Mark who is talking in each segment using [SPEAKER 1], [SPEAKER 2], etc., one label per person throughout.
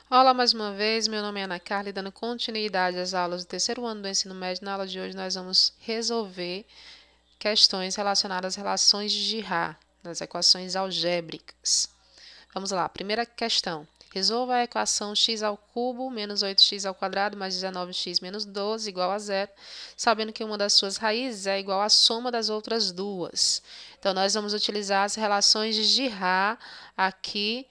[SPEAKER 1] Olá mais uma vez, meu nome é Ana Carla e dando continuidade às aulas do terceiro ano do ensino médio. Na aula de hoje nós vamos resolver questões relacionadas às relações de Girard, nas equações algébricas. Vamos lá, primeira questão. Resolva a equação x ao cubo menos 8x ao quadrado mais 19x menos 12 igual a zero, sabendo que uma das suas raízes é igual à soma das outras duas. Então, nós vamos utilizar as relações de Girard aqui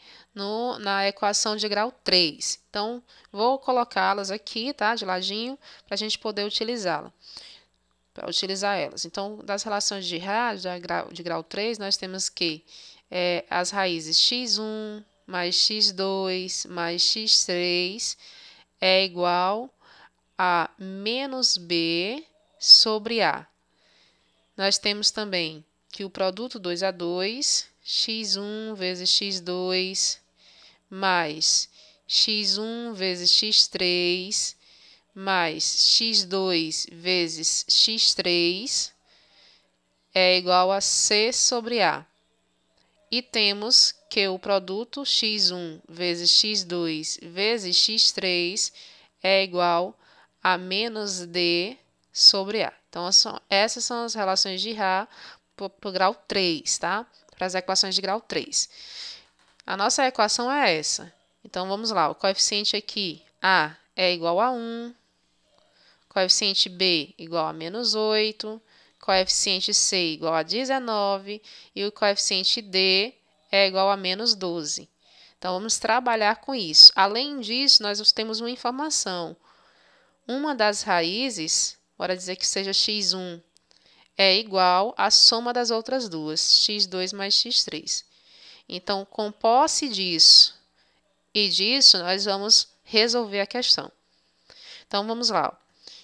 [SPEAKER 1] na equação de grau 3. Então, vou colocá-las aqui, tá, de ladinho, para a gente poder utilizar elas. Então, das relações de Girard, de grau 3, nós temos que as raízes x1 mais x2 mais x3 é igual a menos b sobre a. Nós temos também que o produto 2 a 2, x1 vezes x2 mais x1 vezes x3 mais x2 vezes x3 é igual a c sobre a. E temos que o produto x1 vezes x2 vezes x3 é igual a menos d sobre a. Então, essas são as relações de Girard para o grau 3, tá? Para as equações de grau 3. A nossa equação é essa. Então, vamos lá. O coeficiente aqui, a, é igual a 1. Coeficiente b igual a menos 8. Coeficiente c igual a 19 e o coeficiente d é igual a menos 12. Então, vamos trabalhar com isso. Além disso, nós temos uma informação. Uma das raízes, bora dizer que seja x1, é igual à soma das outras duas, x2 mais x3. Então, com posse disso e disso, nós vamos resolver a questão. Então, vamos lá.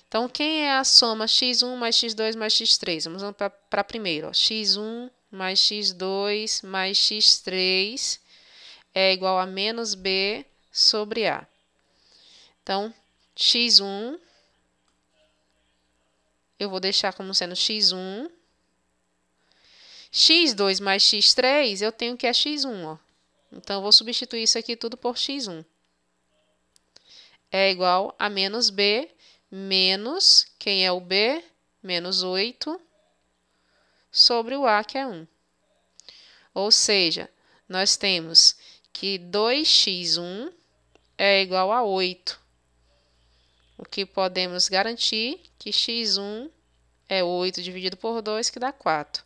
[SPEAKER 1] Então, quem é a soma x1 mais x2 mais x3? Vamos para a primeira. x1 mais x2 mais x3 é igual a menos b sobre a. Então, x1, eu vou deixar como sendo x1. x2 mais x3, eu tenho que é x1. Ó. Então, eu vou substituir isso aqui tudo por x1. É igual a menos b menos, quem é o b? Menos 8 sobre o a, que é 1. Ou seja, nós temos que 2x1 é igual a 8. O que podemos garantir que x1 é 8 dividido por 2, que dá 4.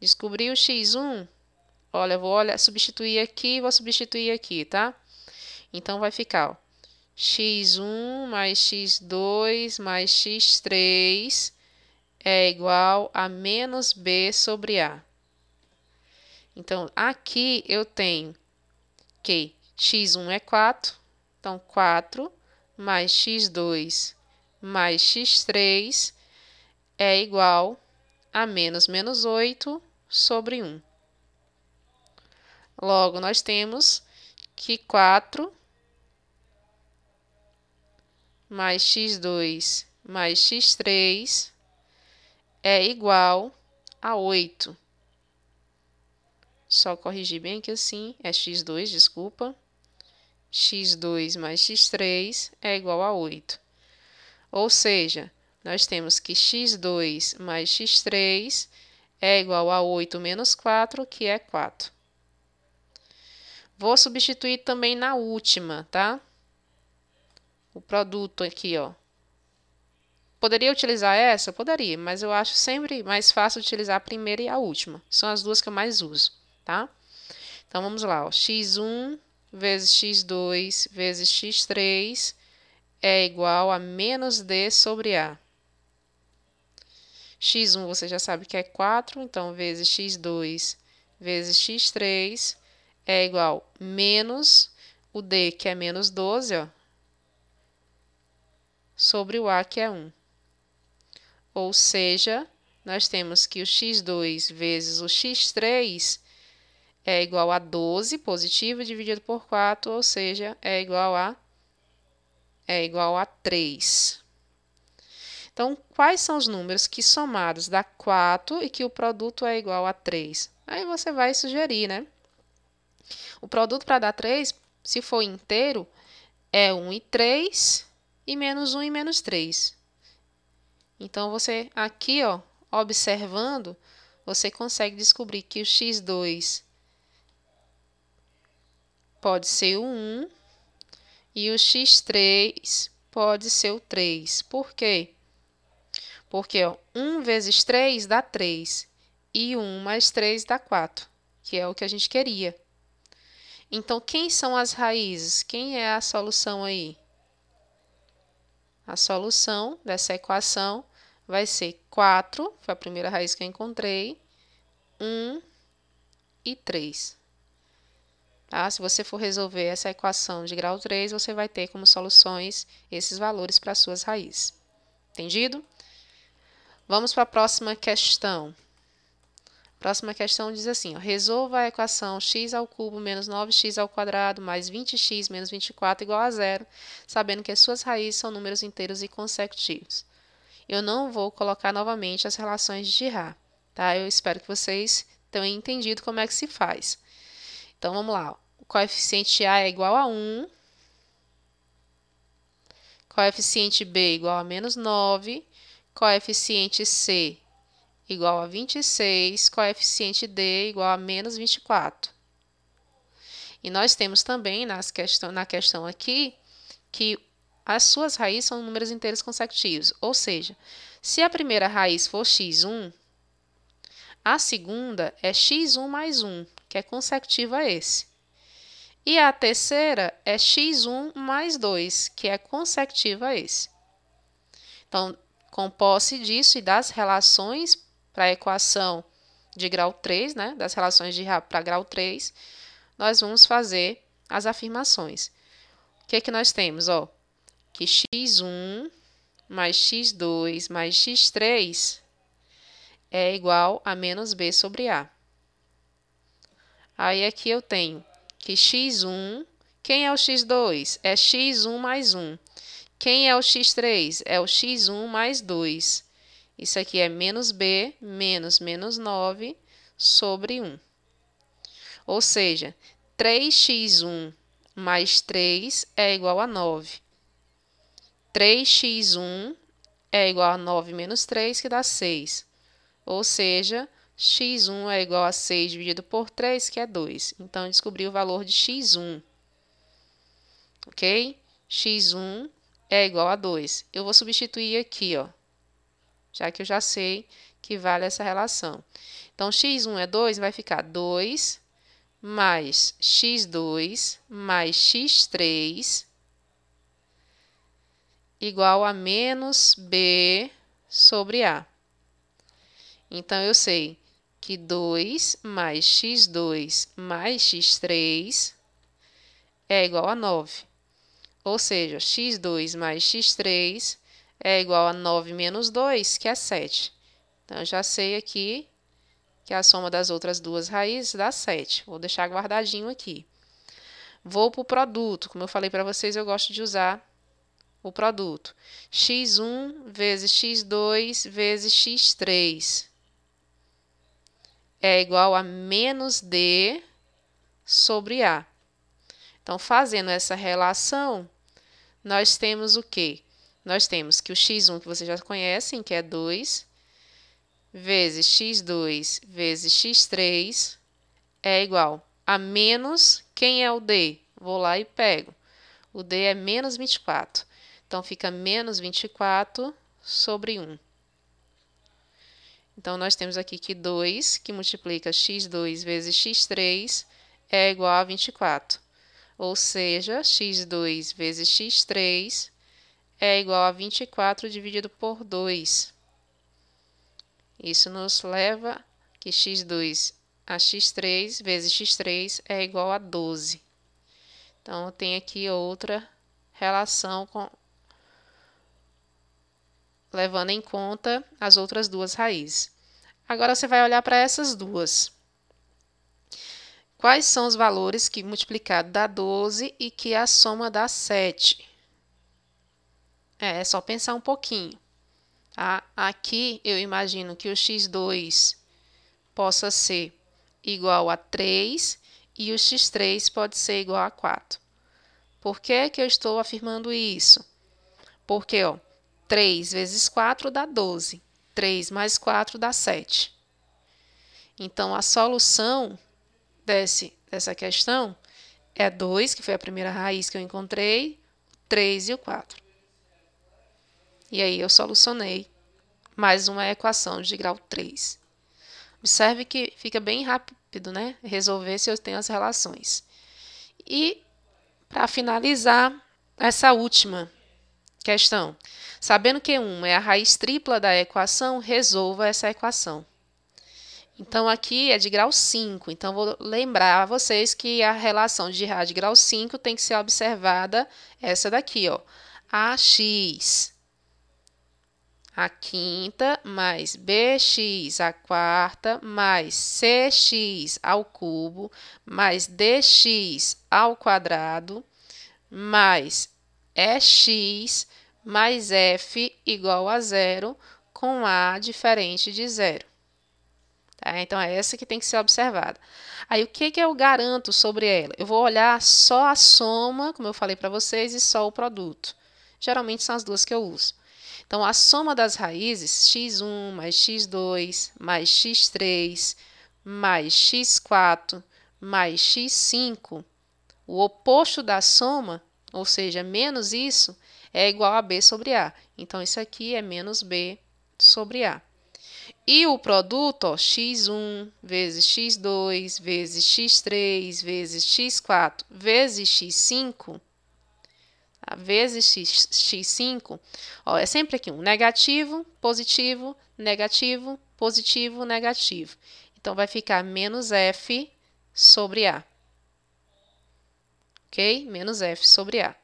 [SPEAKER 1] Descobri o x1, olha, vou substituir aqui e vou substituir aqui, tá? Então, vai ficar, ó, x1 mais x2 mais x3 é igual a menos b sobre a. Então, aqui eu tenho que x1 é 4, então 4 mais x2 mais x3 é igual a menos 8 sobre 1. Logo, nós temos que 4 mais x2 mais x3 é igual a 8. Só corrigir bem aqui assim, é x2, desculpa. x2 mais x3 é igual a 8. Ou seja, nós temos que x2 mais x3 é igual a 8 menos 4, que é 4. Vou substituir também na última, tá? O produto aqui, ó. Poderia utilizar essa? Poderia, mas eu acho sempre mais fácil utilizar a primeira e a última. São as duas que eu mais uso, tá? Então, vamos lá, ó. x1 vezes x2 vezes x3 é igual a menos d sobre a. x1 você já sabe que é 4, então vezes x2 vezes x3 é igual a menos o d, que é menos 12, ó, sobre o a, que é 1. Ou seja, nós temos que o x2 vezes o x3 é igual a 12 positivo dividido por 4, ou seja, é igual a 3. Então, quais são os números que somados dá 4 e que o produto é igual a 3? Aí você vai sugerir, né? O produto para dar 3, se for inteiro, é 1 e 3, e menos 1 e menos 3. Então, você aqui, ó, observando, você consegue descobrir que o x2 pode ser o 1 e o x3 pode ser o 3. Por quê? Porque ó, 1 vezes 3 dá 3 e 1 mais 3 dá 4, que é o que a gente queria. Então, quem são as raízes? Quem é a solução aí? A solução dessa equação vai ser 4, foi a primeira raiz que eu encontrei, 1 e 3. Tá? Se você for resolver essa equação de grau 3, você vai ter como soluções esses valores para as suas raízes. Entendido? Vamos para a próxima questão. A próxima questão diz assim, ó, resolva a equação x ao cubo menos 9x ao quadrado mais 20x menos 24 igual a zero, sabendo que as suas raízes são números inteiros e consecutivos. Eu não vou colocar novamente as relações de Girard, tá? Eu espero que vocês tenham entendido como é que se faz. Então, vamos lá. O coeficiente A é igual a 1, coeficiente B igual a menos 9, coeficiente C igual a 26, coeficiente D igual a menos 24. E nós temos também na questão aqui que as suas raízes são números inteiros consecutivos. Ou seja, se a primeira raiz for x1, a segunda é x1 mais 1, que é consecutivo a esse. E a terceira é x1 mais 2, que é consecutivo a esse. Então, com posse disso e das relações para a equação de grau 3, né, das relações de Girard para grau 3, nós vamos fazer as afirmações. O que é que nós temos? Ó, que x1 mais x2 mais x3 é igual a menos b sobre a. Aí aqui eu tenho que x1, quem é o x2? É x1 mais 1. Quem é o x3? É o x1 mais 2. Isso aqui é menos b menos menos 9 sobre 1. Ou seja, 3x1 mais 3 é igual a 9. 3x1 é igual a 9 menos 3, que dá 6. Ou seja, x1 é igual a 6 dividido por 3, que é 2. Então, eu descobri o valor de x1. Ok? x1 é igual a 2. Eu vou substituir aqui, ó, já que eu já sei que vale essa relação. Então, x1 é 2, vai ficar 2 mais x2 mais x3 igual a menos b sobre a. Então, eu sei que 2 mais x2 mais x3 é igual a 9. Ou seja, x2 mais x3 é igual a 9 menos 2, que é 7. Então, eu já sei aqui que a soma das outras duas raízes dá 7. Vou deixar guardadinho aqui. Vou para o produto. Como eu falei para vocês, eu gosto de usar o produto. x1 vezes x2 vezes x3 é igual a menos d sobre a. Então, fazendo essa relação, nós temos o quê? Nós temos que o x1, que vocês já conhecem, que é 2, vezes x2 vezes x3 é igual a menos, quem é o d? Vou lá e pego. O d é menos 24. Então, fica menos 24 sobre 1. Então, nós temos aqui que 2, que multiplica x2 vezes x3, é igual a 24. Ou seja, x2 vezes x3 é igual a 24 dividido por 2. Isso nos leva que x2 a x3 vezes x3 é igual a 12. Então, eu tenho aqui outra relação levando em conta as outras duas raízes. Agora, você vai olhar para essas duas. Quais são os valores que multiplicado dá 12 e que a soma dá 7? É só pensar um pouquinho. Tá? Aqui, eu imagino que o x2 possa ser igual a 3 e o x3 pode ser igual a 4. Por que que eu estou afirmando isso? Porque, ó, 3 vezes 4 dá 12. 3 mais 4 dá 7. Então, a solução dessa questão é 2, que foi a primeira raiz que eu encontrei, 3 e o 4. E aí eu solucionei mais uma equação de grau 3. Observe que fica bem rápido, né? Resolver se eu tenho as relações. E, para finalizar, essa última questão. Sabendo que 1 é a raiz tripla da equação, resolva essa equação. Então, aqui é de grau 5. Então, vou lembrar a vocês que a relação de Rá de grau 5 tem que ser observada essa daqui, ó. AX, a quinta, mais BX, a quarta, mais CX ao cubo, mais DX ao quadrado, mais EX, mais F igual a 0, com A diferente de 0. Tá? Então, é essa que tem que ser observada. Aí, o que eu garanto sobre ela? Eu vou olhar só a soma, como eu falei para vocês, e só o produto. Geralmente, são as duas que eu uso. Então, a soma das raízes, x1 mais x2 mais x3 mais x4 mais x5, o oposto da soma, ou seja, menos isso, é igual a b sobre a. Então, isso aqui é menos b sobre a. E o produto, ó, x1 vezes x2 vezes x3 vezes x4 vezes x5, tá? Vezes x5, ó, é sempre aqui um negativo, positivo, negativo, positivo, negativo. Então, vai ficar menos f sobre a. Ok? Menos f sobre a.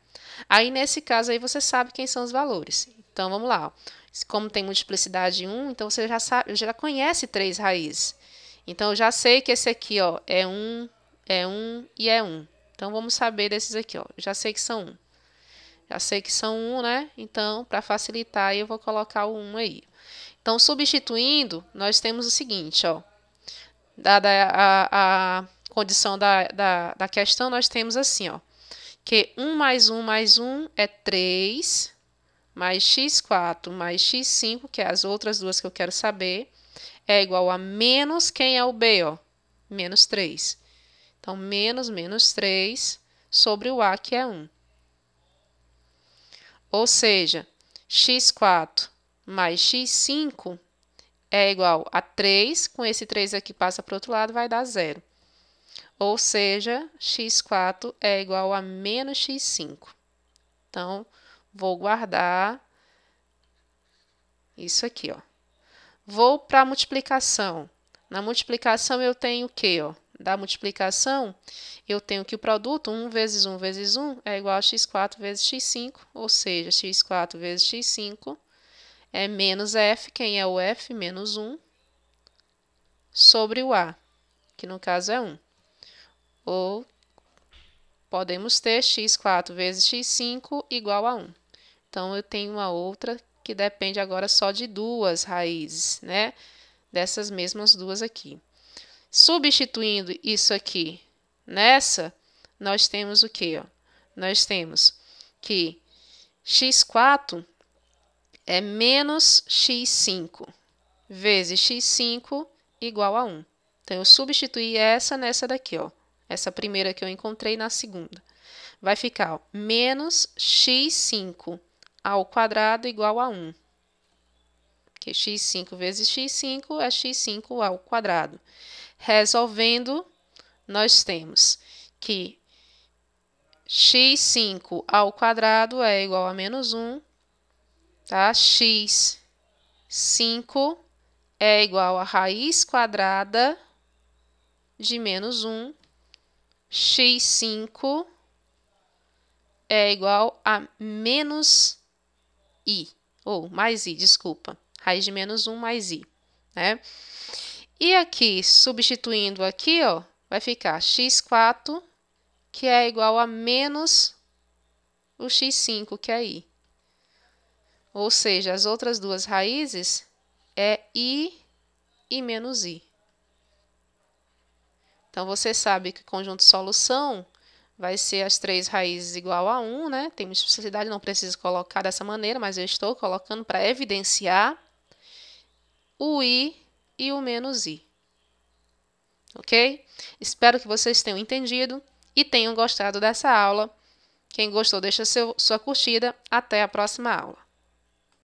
[SPEAKER 1] Aí, nesse caso, aí você sabe quem são os valores. Então, vamos lá. Ó. Como tem multiplicidade 1, então você já conhece 3 raízes. Então, eu já sei que esse aqui, ó, é 1 e é 1. Então, vamos saber desses aqui, ó. Já sei que são 1. Já sei que são 1, né? Então, para facilitar, eu vou colocar o 1 aí. Então, substituindo, nós temos o seguinte, ó. Dada a condição da questão, nós temos assim, ó. Que 1 mais 1 mais 1 é 3, mais x4 mais x5, que é as outras duas que eu quero saber, é igual a menos, quem é o b, ó? Menos 3. Então, menos 3 sobre o a, que é 1. Ou seja, x4 mais x5 é igual a 3, com esse 3 aqui passa para o outro lado, vai dar 0. Ou seja, x4 é igual a menos x5. Então, vou guardar isso aqui, ó. Vou para a multiplicação. Na multiplicação, eu tenho o quê, ó? Da multiplicação, eu tenho que o produto 1 vezes 1 vezes 1 é igual a x4 vezes x5, ou seja, x4 vezes x5 é menos f, quem é o f? Menos 1, sobre o a, que no caso é 1. Ou podemos ter x4 vezes x5 igual a 1. Então, eu tenho uma outra que depende agora só de duas raízes, né? Dessas mesmas duas aqui. Substituindo isso aqui nessa, nós temos o quê? Ó? Nós temos que x4 é menos x5 vezes x5 igual a 1. Então, eu substituí essa nessa daqui, ó. Essa primeira que eu encontrei na segunda. Vai ficar, ó, menos x5 ao quadrado igual a 1. Que x5 vezes x5 é x5 ao quadrado. Resolvendo, nós temos que x5 ao quadrado é igual a menos 1, tá? x5 é igual a raiz quadrada de menos 1. x5 é igual a menos i, ou mais i, desculpa. Raiz de menos 1 mais i, né? E aqui, substituindo aqui, ó, vai ficar x4, que é igual a menos o x5, que é i. Ou seja, as outras duas raízes é i e menos i. Então, você sabe que conjunto solução vai ser as 3 raízes igual a 1, né? Tem multiplicidade, não precisa colocar dessa maneira, mas eu estou colocando para evidenciar o i e o menos i. Ok? Espero que vocês tenham entendido e tenham gostado dessa aula. Quem gostou, deixa sua curtida. Até a próxima aula.